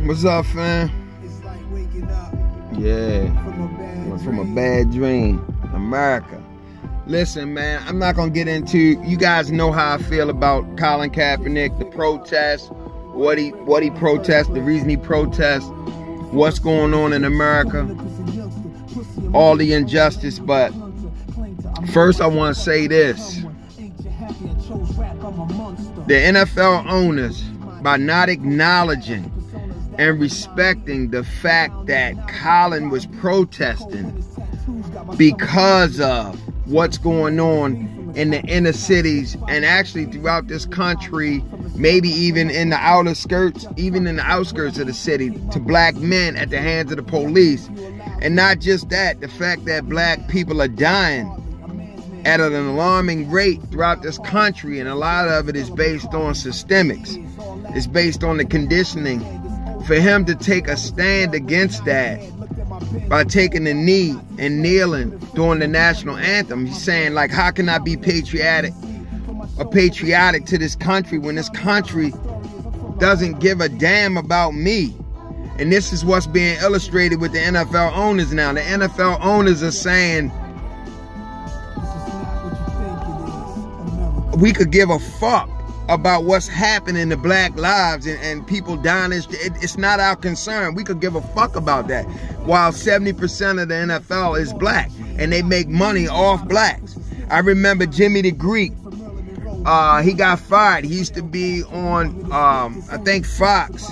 What's up, fam? It's like waking up. Yeah. From a bad dream. America. Listen, man, I'm not gonna get into, you guys know how I feel about Colin Kaepernick, the protest, what he protests, the reason he protests, what's going on in America, all the injustice. But first I want to say this. The NFL owners, by not acknowledging and respecting the fact that Colin was protesting because of what's going on in the inner cities and actually throughout this country, maybe even in the outer skirts, even in the outskirts of the city, to black men at the hands of the police. And not just that, the fact that black people are dying at an alarming rate throughout this country, and a lot of it is based on systemics. It's based on the conditioning. For him to take a stand against that by taking the knee and kneeling during the national anthem, he's saying, like, how can I be patriotic to this country when this country doesn't give a damn about me? And this is what's being illustrated with the NFL owners now. The NFL owners are saying, we could give a fuck about what's happening to black lives and people dying. It's not our concern. We could give a fuck about that. While 70% of the NFL is black and they make money off blacks. I remember Jimmy the Greek. He got fired. He used to be on, I think, Fox.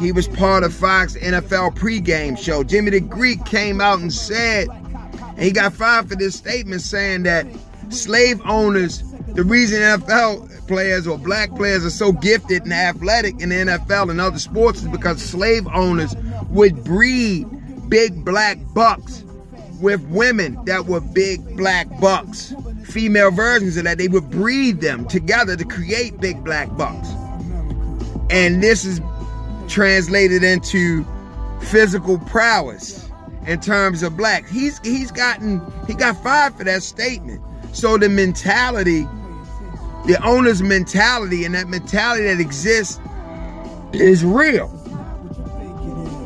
He was part of Fox NFL pregame show. Jimmy the Greek came out and said, and he got fired for this statement saying that slave owners, the reason NFL players or black players are so gifted and athletic in the NFL and other sports is because slave owners would breed big black bucks with women that were big black bucks. Female versions of that, they would breed them together to create big black bucks. And this is translated into physical prowess in terms of black. He got fired for that statement. So the mentality, the owner's mentality, and that mentality that exists is real.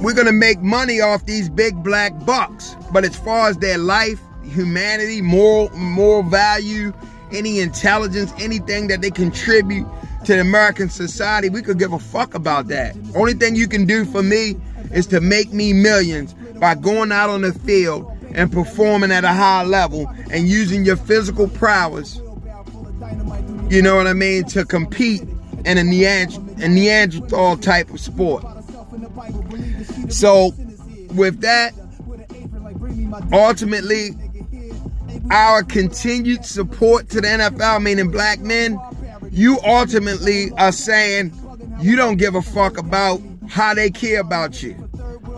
We're gonna make money off these big black bucks, but as far as their life, humanity, moral value, any intelligence, anything that they contribute to the American society, we could give a fuck about that. Only thing you can do for me is to make me millions by going out on the field and performing at a high level and using your physical prowess, you know what I mean, to compete in a Neanderthal type of sport. So with that, ultimately, our continued support to the NFL, meaning black men, you ultimately are saying you don't give a fuck about how they care about you.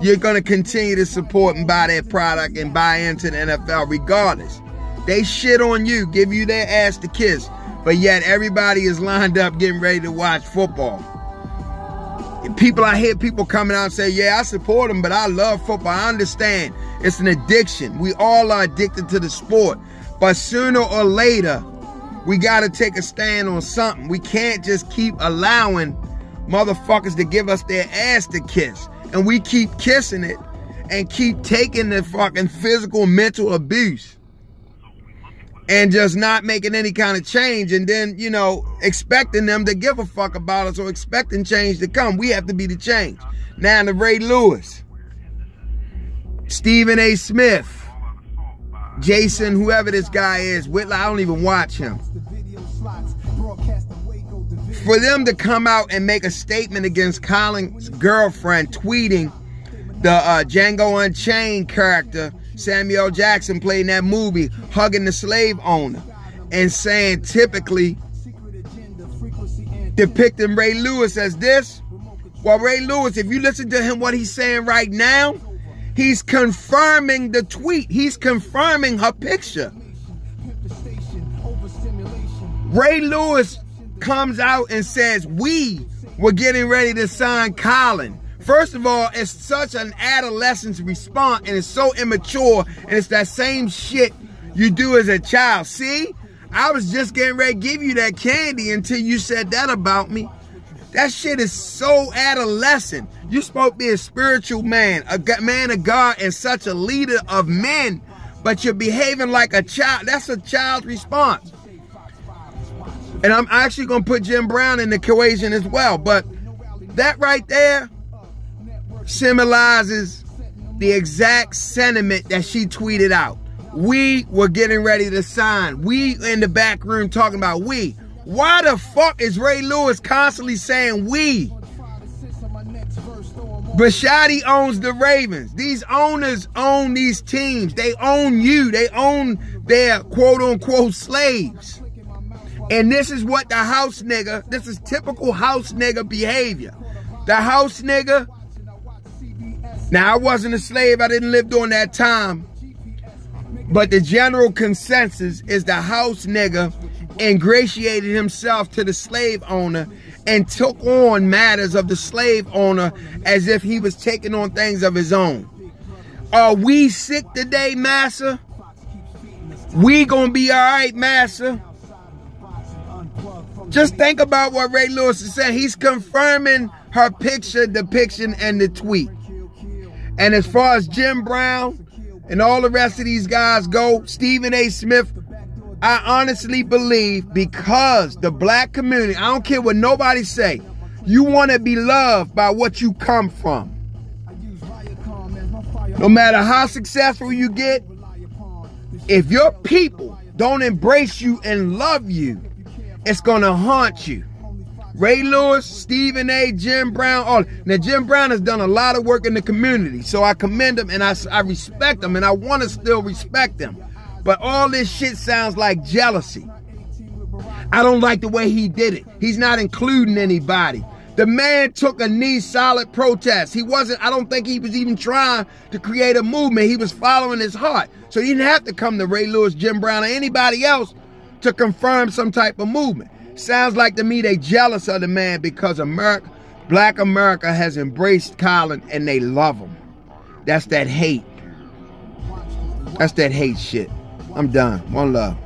You're going to continue to support and buy their product and buy into the NFL regardless. They shit on you, give you their ass to kiss, but yet everybody is lined up getting ready to watch football. I hear people coming out and say, yeah, I support them, but I love football. I understand. It's an addiction. We all are addicted to the sport. But sooner or later, we got to take a stand on something. We can't just keep allowing motherfuckers to give us their ass to kiss. And we keep kissing it and keep taking the fucking physical, mental abuse and just not making any kind of change, and then, you know, expecting them to give a fuck about us or expecting change to come. We have to be the change. Now to Ray Lewis, Stephen A. Smith, Jason, whoever this guy is, Whitlock, I don't even watch him. For them to come out and make a statement against Colin's girlfriend tweeting the Django Unchained character Samuel Jackson played in that movie, hugging the slave owner, and saying typically depicting Ray Lewis as this. Well, Ray Lewis, if you listen to him, what he's saying right now, he's confirming the tweet. He's confirming her picture. Ray Lewis comes out and says, we were getting ready to sign Colin. First of all, it's such an adolescent's response, and it's so immature, and it's that same shit you do as a child. See, I was just getting ready to give you that candy until you said that about me. That shit is so adolescent. You're supposed to be a spiritual man, a man of God, and such a leader of men, but you're behaving like a child. That's a child's response. And I'm actually going to put Jim Brown in the equation as well. But that right there symbolizes the exact sentiment that she tweeted out. We were getting ready to sign. We in the back room talking about we. Why the fuck is Ray Lewis constantly saying we? Bisciotti owns the Ravens. These owners own these teams. They own you. They own their quote-unquote slaves. And this is what the house nigga, this is typical house nigga behavior. The house nigga, now I wasn't a slave. I didn't live during that time. But the general consensus is the house nigga ingratiated himself to the slave owner and took on matters of the slave owner as if he was taking on things of his own. Are we sick today, massa? We gonna be all right, massa? Just think about what Ray Lewis is saying. He's confirming her picture, depiction, and the tweet. And as far as Jim Brown and all the rest of these guys go, Stephen A. Smith, I honestly believe because the black community, I don't care what nobody say, you want to be loved by what you come from. No matter how successful you get, if your people don't embrace you and love you, it's going to haunt you. Ray Lewis, Stephen A., Jim Brown, all. Now, Jim Brown has done a lot of work in the community, so I commend him and I respect him, and I want to still respect him. But all this shit sounds like jealousy. I don't like the way he did it. He's not including anybody. The man took a knee solid protest. He wasn't, I don't think he was even trying to create a movement. He was following his heart. So he didn't have to come to Ray Lewis, Jim Brown, or anybody else to confirm some type of movement. Sounds like to me they jealous of the man because America, black America has embraced Colin and they love him. That's that hate. That's that hate shit. I'm done. One love.